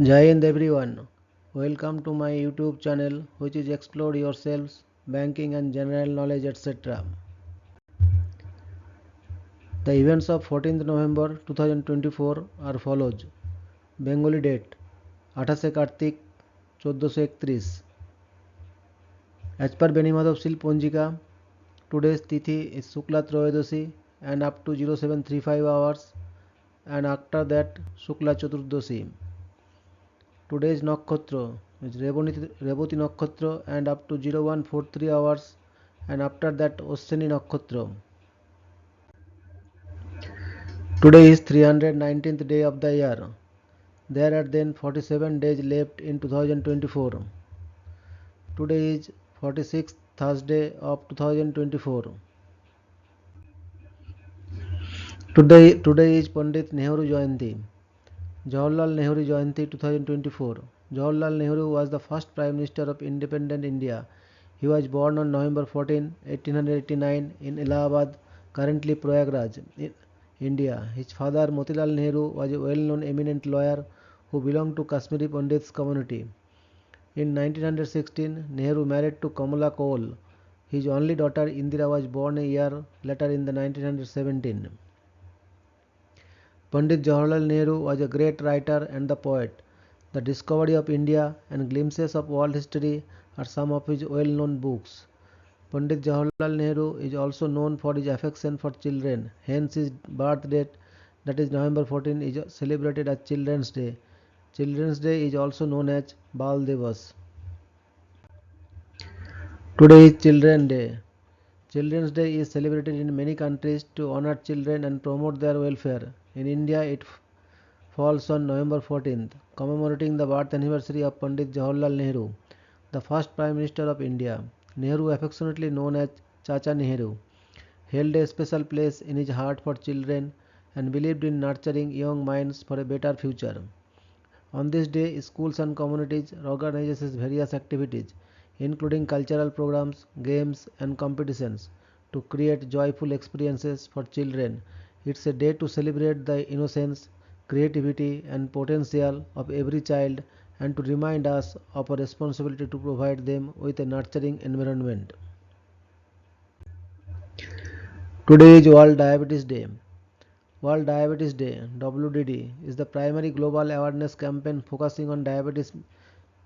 Jai Hind everyone. Welcome to my YouTube channel which is Explore Yourselves, Banking and General Knowledge etc. The events of 14th November 2024 are follows. Bengali date 28 Kartik 1431. As per Benimadhav Sil Ponjika, today's Tithi is Shukla Troyodashi and up to 0735 hours, and after that Shukla Chaturdashi. Today's Nakshatra is Revati Nakshatra and up to 0143 hours, and after that Osshani Nakshatra. Today is 319th day of the year. There are then 47 days left in 2024. Today is 46th Thursday of 2024. Today is Pandit Nehru Jayanti. Jawaharlal Nehru Jayanti 2024. Jawaharlal Nehru was the first Prime Minister of independent India. He was born on November 14, 1889 in Allahabad, currently Prayagraj, India. His father Motilal Nehru was a well-known eminent lawyer who belonged to Kashmiri Pandits community. In 1916, Nehru married to Kamala Kaul. His only daughter Indira was born a year later in the 1917. Pandit Jawaharlal Nehru was a great writer and the poet. The Discovery of India and Glimpses of World History are some of his well-known books. Pandit Jawaharlal Nehru is also known for his affection for children, hence his birth date, that is November 14, is celebrated as Children's Day. Children's Day is also known as Bal Divas. Today is Children's Day. Children's Day is celebrated in many countries to honor children and promote their welfare. In India, it falls on November 14th, commemorating the birth anniversary of Pandit Jawaharlal Nehru, the first Prime Minister of India. Nehru, affectionately known as Chacha Nehru, held a special place in his heart for children and believed in nurturing young minds for a better future. On this day, schools and communities organize various activities, including cultural programs, games, and competitions, to create joyful experiences for children. It's a day to celebrate the innocence, creativity, and potential of every child and to remind us of our responsibility to provide them with a nurturing environment. Today is World Diabetes Day. World Diabetes Day (WDD) is the primary global awareness campaign focusing on diabetes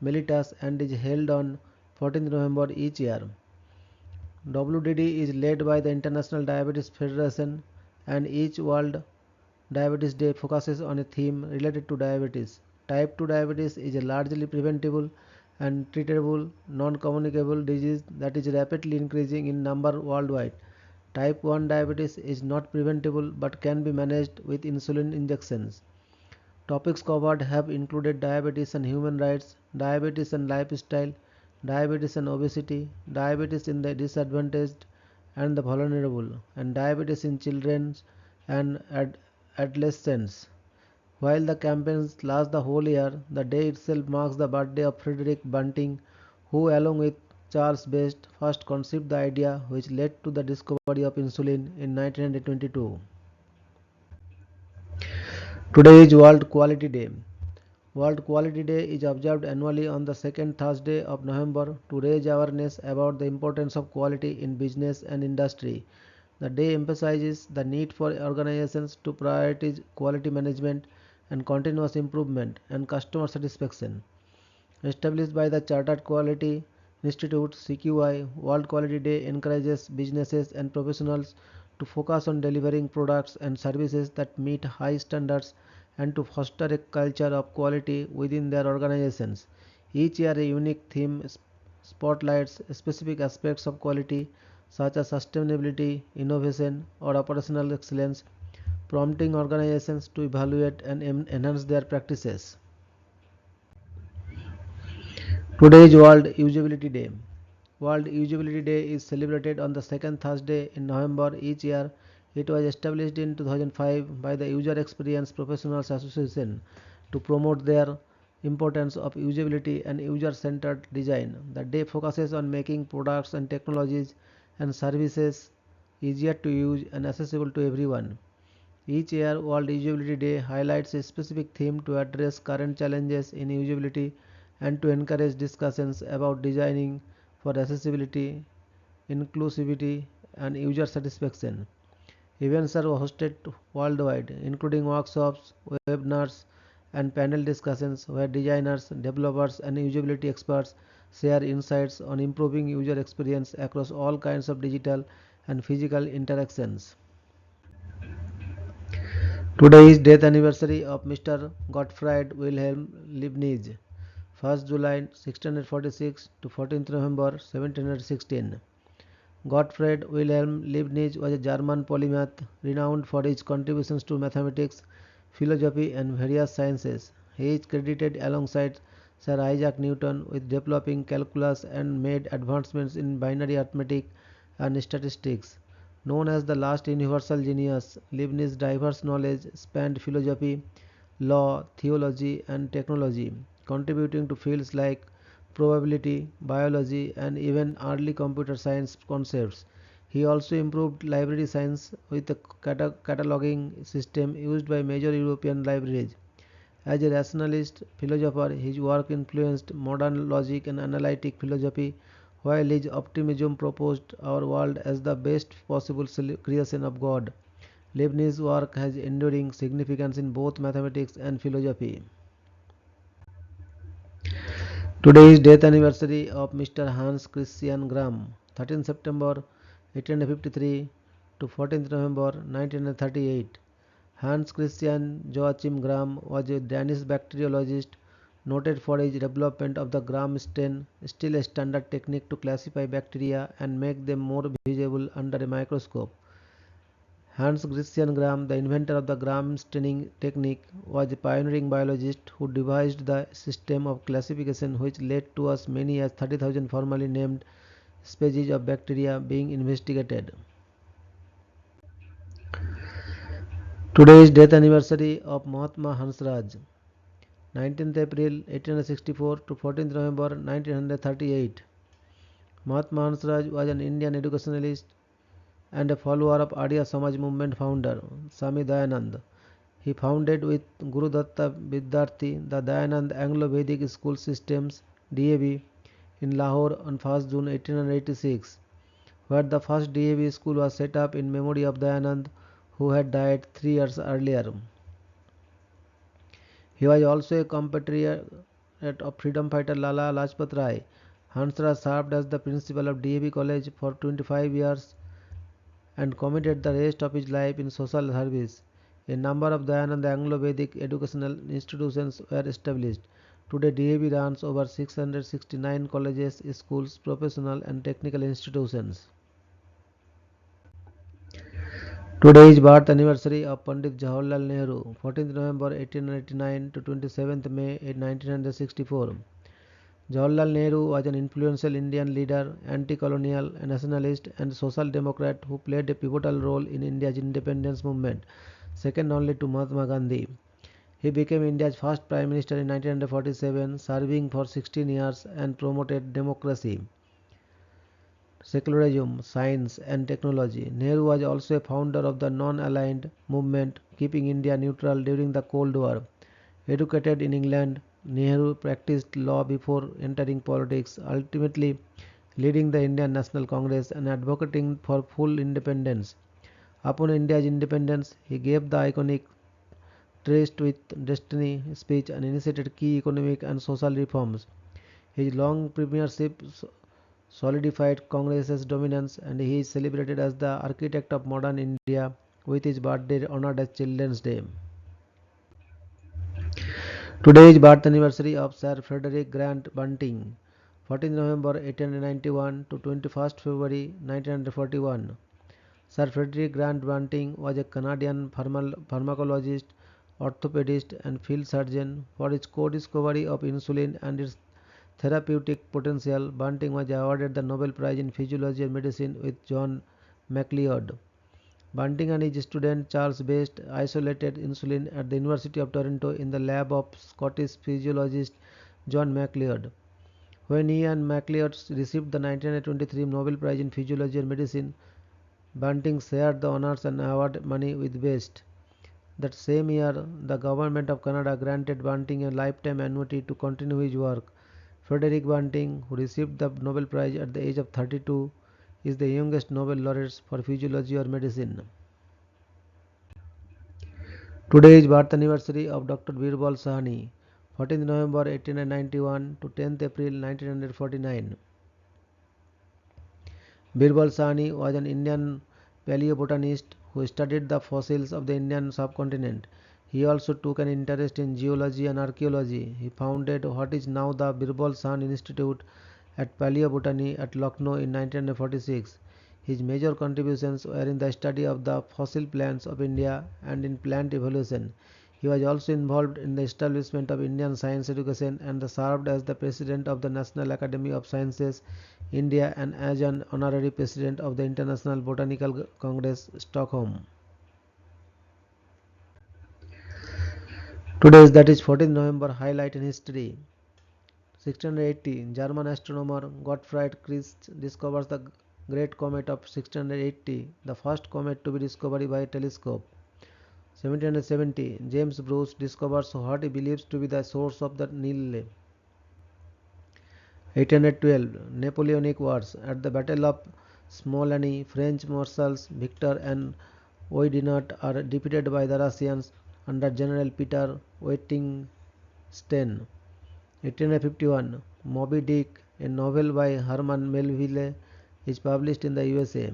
mellitus and is held on 14th November each year. WDD is led by the International Diabetes Federation, and each World Diabetes Day focuses on a theme related to diabetes. Type 2 diabetes is a largely preventable and treatable non-communicable disease that is rapidly increasing in number worldwide. Type 1 diabetes is not preventable but can be managed with insulin injections. Topics covered have included diabetes and human rights, diabetes and lifestyle, diabetes and obesity, diabetes in the disadvantaged and the vulnerable, and diabetes in children and adolescents. While the campaigns last the whole year, the day itself marks the birthday of Frederick Banting, who along with Charles Best first conceived the idea which led to the discovery of insulin in 1922. Today is World Quality Day. World Quality Day is observed annually on the second Thursday of November to raise awareness about the importance of quality in business and industry. The day emphasizes the need for organizations to prioritize quality management and continuous improvement and customer satisfaction. Established by the Chartered Quality Institute (CQI), World Quality Day encourages businesses and professionals to focus on delivering products and services that meet high standards and to foster a culture of quality within their organizations. Each year, a unique theme spotlights specific aspects of quality such as sustainability, innovation, or operational excellence, prompting organizations to evaluate and enhance their practices. Today is World Usability Day. World Usability Day is celebrated on the second Thursday in November each year. It was established in 2005 by the User Experience Professionals Association to promote their importance of usability and user-centered design. The day focuses on making products and technologies and services easier to use and accessible to everyone. Each year, World Usability Day highlights a specific theme to address current challenges in usability and to encourage discussions about designing for accessibility, inclusivity, and user satisfaction. Events are hosted worldwide, including workshops, webinars, and panel discussions where designers, developers, and usability experts share insights on improving user experience across all kinds of digital and physical interactions. Today is death anniversary of Mr. Gottfried Wilhelm Leibniz, 1st July 1646 to 14th November 1716. Gottfried Wilhelm Leibniz was a German polymath renowned for his contributions to mathematics, philosophy, and various sciences. He is credited alongside Sir Isaac Newton with developing calculus and made advancements in binary arithmetic and statistics. Known as the last universal genius, Leibniz's diverse knowledge spanned philosophy, law, theology, and technology, contributing to fields like probability, biology, and even early computer science concepts. He also improved library science with a cataloging system used by major European libraries. As a rationalist philosopher, his work influenced modern logic and analytic philosophy, while his optimism proposed our world as the best possible creation of God. Leibniz's work has enduring significance in both mathematics and philosophy. Today is death anniversary of Mr. Hans Christian Gram, 13 September 1853 to 14th November 1938. Hans Christian Joachim Gram was a Danish bacteriologist noted for his development of the Gram stain, still a standard technique to classify bacteria and make them more visible under a microscope. Hans Christian Gram, the inventor of the Gram staining technique, was a pioneering biologist who devised the system of classification which led to as many as 30,000 formally named species of bacteria being investigated. Today is death anniversary of Mahatma Hansraj, 19th April 1864 to 14th November 1938. Mahatma Hansraj was an Indian educationalist and a follower of Arya Samaj movement founder Swami Dayanand. He founded with Guru Datta Vidyarthi the Dayanand Anglo-Vedic School Systems (DAV) in Lahore on 1st June 1886, where the first DAV school was set up in memory of Dayanand, who had died 3 years earlier. He was also a compatriot of freedom fighter Lala Lajpat Rai. Hansraj served as the principal of DAV College for 25 years and committed the rest of his life in social service. A number of Dayanand Anglo-Vedic educational institutions were established. Today, DAV runs over 669 colleges, schools, professional and technical institutions. Today is birth anniversary of Pandit Jawaharlal Nehru, 14th November 1899 to 27th May 1964. Jawaharlal Nehru was an influential Indian leader, anti-colonial, nationalist and social democrat who played a pivotal role in India's independence movement, second only to Mahatma Gandhi. He became India's first Prime Minister in 1947, serving for 16 years and promoted democracy, secularism, science and technology. Nehru was also a founder of the non-aligned movement, keeping India neutral during the Cold War. Educated in England, Nehru practiced law before entering politics, ultimately leading the Indian National Congress and advocating for full independence. Upon India's independence, he gave the iconic Traced with Destiny speech and initiated key economic and social reforms. His long premiership solidified Congress's dominance, and he is celebrated as the architect of modern India, with his birthday honored as Children's Day. Today is birth anniversary of Sir Frederick Grant Bunting, 14th November 1891 to 21st February 1941. Sir Frederick Grant Bunting was a Canadian pharmacologist, orthopedist, and field surgeon. For his co-discovery of insulin and its therapeutic potential, Bunting was awarded the Nobel Prize in Physiology and Medicine with John MacLeod. Bunting and his student Charles Best isolated insulin at the University of Toronto in the lab of Scottish physiologist John MacLeod. When he and MacLeod received the 1923 Nobel Prize in Physiology and Medicine, Bunting shared the honors and award money with Best. That same year, the government of Canada granted Banting a lifetime annuity to continue his work. Frederick Banting, who received the Nobel Prize at the age of 32, is the youngest Nobel laureate for physiology or medicine. Today is birth anniversary of Dr. Birbal Sahni, 14th November 1891 to 10th April 1949. Birbal Sahni was an Indian paleobotanist who studied the fossils of the Indian subcontinent. He also took an interest in geology and archaeology. He founded what is now the Birbal Sahni Institute at Paleobotany at Lucknow in 1946. His major contributions were in the study of the fossil plants of India and in plant evolution. He was also involved in the establishment of Indian science education and served as the president of the National Academy of Sciences, India, and as an honorary president of the International Botanical Congress, Stockholm. Today, that is 14th November, highlight in history. 1680, German astronomer Gottfried Christ discovers the Great Comet of 1680, the first comet to be discovered by a telescope. 1770, James Bruce discovers what he believes to be the source of the Nile. 1812, Napoleonic Wars. At the Battle of Smolny, French marshals Victor and Oudinot are defeated by the Russians under General Peter Wettingstein. 1851, Moby Dick, a novel by Herman Melville, is published in the USA.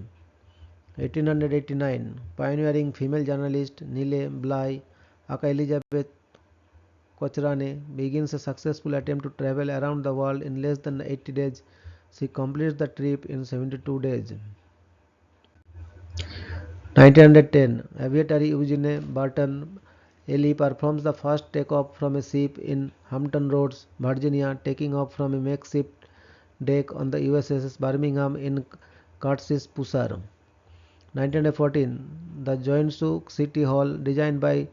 1889, pioneering female journalist Nile Bly, aka Elizabeth Cochrane, begins a successful attempt to travel around the world in less than 80 days. She completes the trip in 72 days. 1910, aviator Eugene Burton Ely performs the first takeoff from a ship in Hampton Roads, Virginia, taking off from a makeshift deck on the USS Birmingham in Curtis Pusar. 1914, the Joensuu City Hall, designed by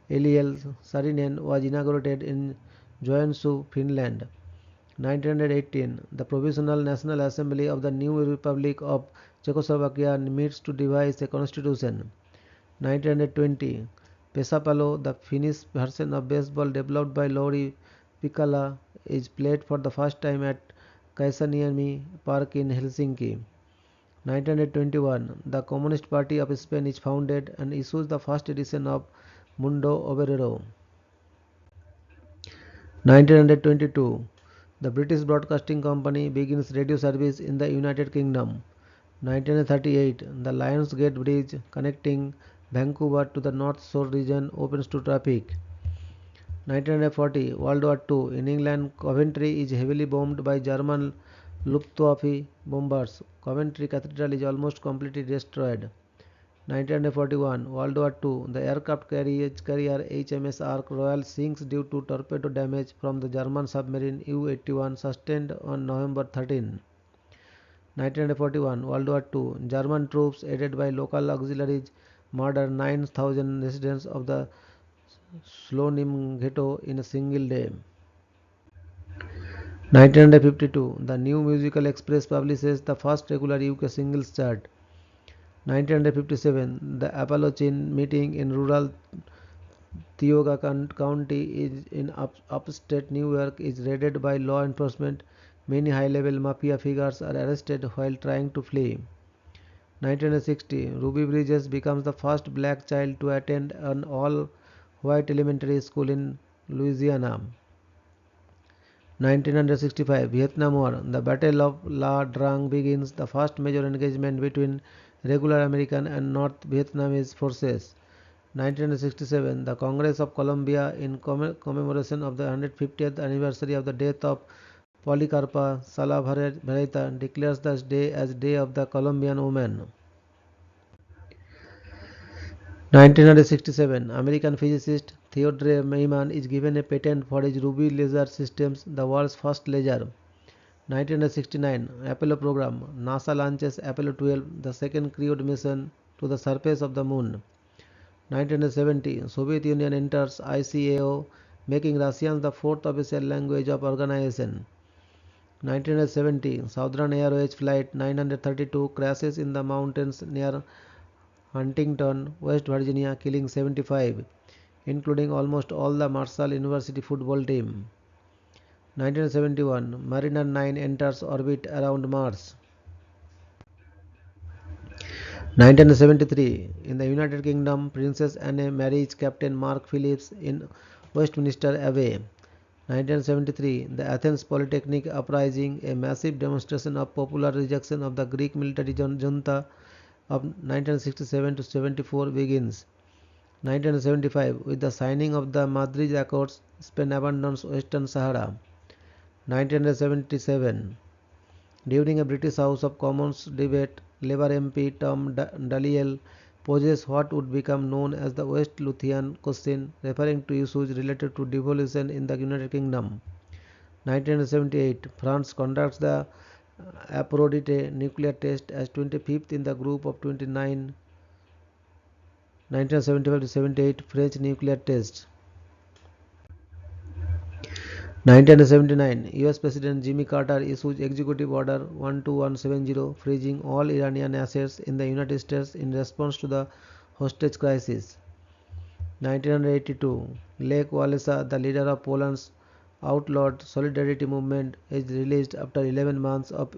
Eliel Saarinen, was inaugurated in Joensuu, Finland. 1918, the Provisional National Assembly of the new Republic of Czechoslovakia meets to devise a constitution. 1920, Pesapallo, the Finnish version of baseball developed by Lauri Pikala, is played for the first time at Kaisaniemi Park in Helsinki. 1921, the Communist Party of Spain is founded and issues the first edition of Mundo Obrero. 1922, the British Broadcasting Company begins radio service in the United Kingdom. 1938, the Lionsgate Bridge connecting Vancouver to the North Shore region opens to traffic. 1940, World War II. In England, Coventry is heavily bombed by German Luftwaffe bombers. Coventry Cathedral is almost completely destroyed. 1941, World War II. The aircraft carrier HMS Ark Royal sinks due to torpedo damage from the German submarine U-81 sustained on November 13. 1941, World War II. German troops aided by local auxiliaries murder 9,000 residents of the Slonim Ghetto in a single day. 1952, the New Musical Express publishes the first regular UK singles chart. 1957, the Appalachian meeting in rural Tioga County in upstate New York is raided by law enforcement. Many high-level mafia figures are arrested while trying to flee. 1960, Ruby Bridges becomes the first black child to attend an all-white elementary school in Louisiana. 1965, Vietnam War. The Battle of La Drang begins, the first major engagement between regular American and North Vietnamese forces. 1967, the Congress of Columbia, in commemoration of the 150th anniversary of the death of Policarpa Salaverita, declares this day as Day of the Colombian Woman. 1967, American physicist Theodore Maiman is given a patent for his Ruby laser systems, the world's first laser. 1969, Apollo program. NASA launches Apollo 12, the second crewed mission to the surface of the moon. 1970, Soviet Union enters ICAO, making Russian the fourth official language of organization. 1970, Southern Airways Flight 932 crashes in the mountains near Huntington, West Virginia, killing 75. including almost all the Marshall University football team. 1971, Mariner 9 enters orbit around Mars. 1973, in the United Kingdom, Princess Anne marries Captain Mark Phillips in Westminster Abbey. 1973, the Athens Polytechnic Uprising, a massive demonstration of popular rejection of the Greek military junta of 1967 to 74 begins. 1975, with the signing of the Madrid Accords, Spain abandons Western Sahara. 1977, during a British House of Commons debate, Labour MP Tom Dalyell poses what would become known as the West Lothian question, referring to issues related to devolution in the United Kingdom. 1978, France conducts the Aphrodite nuclear test as 25th in the group of 29 1975 to 78 French nuclear tests. 1979, US President Jimmy Carter issues Executive Order 12170 freezing all Iranian assets in the United States in response to the hostage crisis. 1982, Lech Walesa, the leader of Poland's outlawed Solidarity movement, is released after 11 months of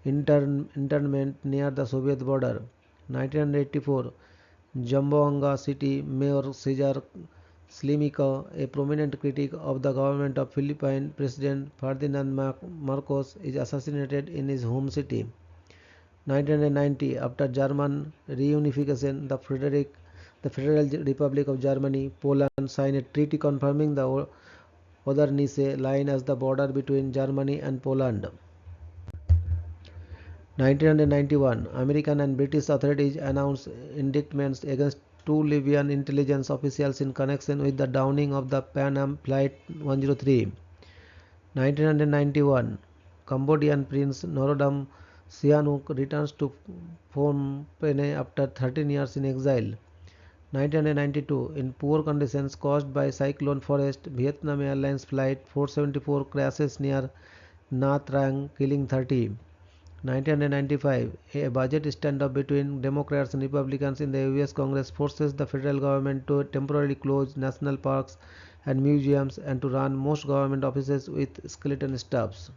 internment near the Soviet border. 1984, Zamboanga City Mayor Cesar Slimika, a prominent critic of the government of Philippine President Ferdinand Marcos, is assassinated in his home city. 1990, after German reunification, the Federal Republic of Germany, Poland signed a treaty confirming the Oder-Neisse line as the border between Germany and Poland. 1991, American and British authorities announced indictments against two Libyan intelligence officials in connection with the downing of the Pan Am Flight 103. 1991, Cambodian Prince Norodom Sihanouk returns to Phnom Penh after 13 years in exile. 1992, in poor conditions caused by Cyclone Forest, Vietnam Airlines Flight 474 crashes near Nha Trang, killing 30. 1995, a budget standoff between Democrats and Republicans in the US Congress forces the federal government to temporarily close national parks and museums and to run most government offices with skeleton staffs.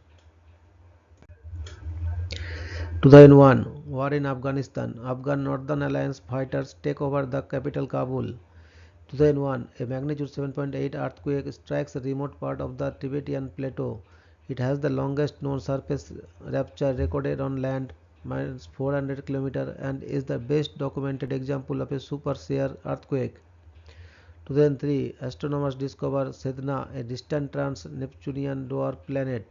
2001, War in Afghanistan. Afghan Northern Alliance fighters take over the capital Kabul. 2001, a magnitude 7.8 earthquake strikes a remote part of the Tibetan plateau. It has the longest known surface rupture recorded on land, minus 400 km, and is the best documented example of a super shear earthquake. 2003, astronomers discover Sedna, a distant trans-Neptunian dwarf planet.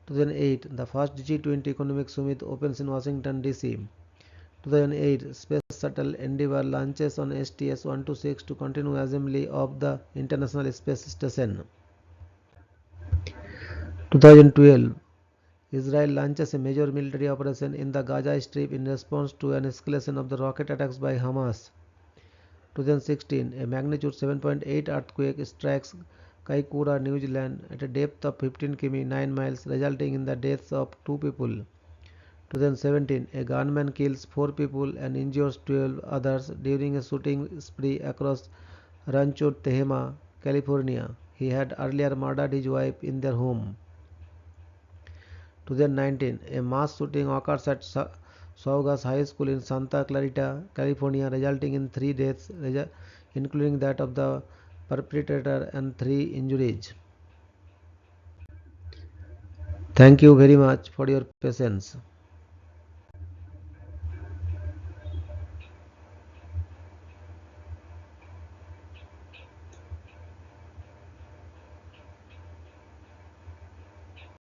2008, the first G20 economic summit opens in Washington, D.C. 2008, Space Shuttle Endeavour launches on STS-126 to continue assembly of the International Space Station. 2012, Israel launches a major military operation in the Gaza Strip in response to an escalation of the rocket attacks by Hamas. 2016, a magnitude 7.8 earthquake strikes Kaikoura, New Zealand at a depth of 15 km 9 miles, resulting in the deaths of 2 people. 2017, a gunman kills 4 people and injures 12 others during a shooting spree across Rancho Tehama, California. He had earlier murdered his wife in their home. 2019, a mass shooting occurs at Saugus High School in Santa Clarita, California, resulting in 3 deaths, including that of the perpetrator, and 3 injuries. Thank you very much for your patience.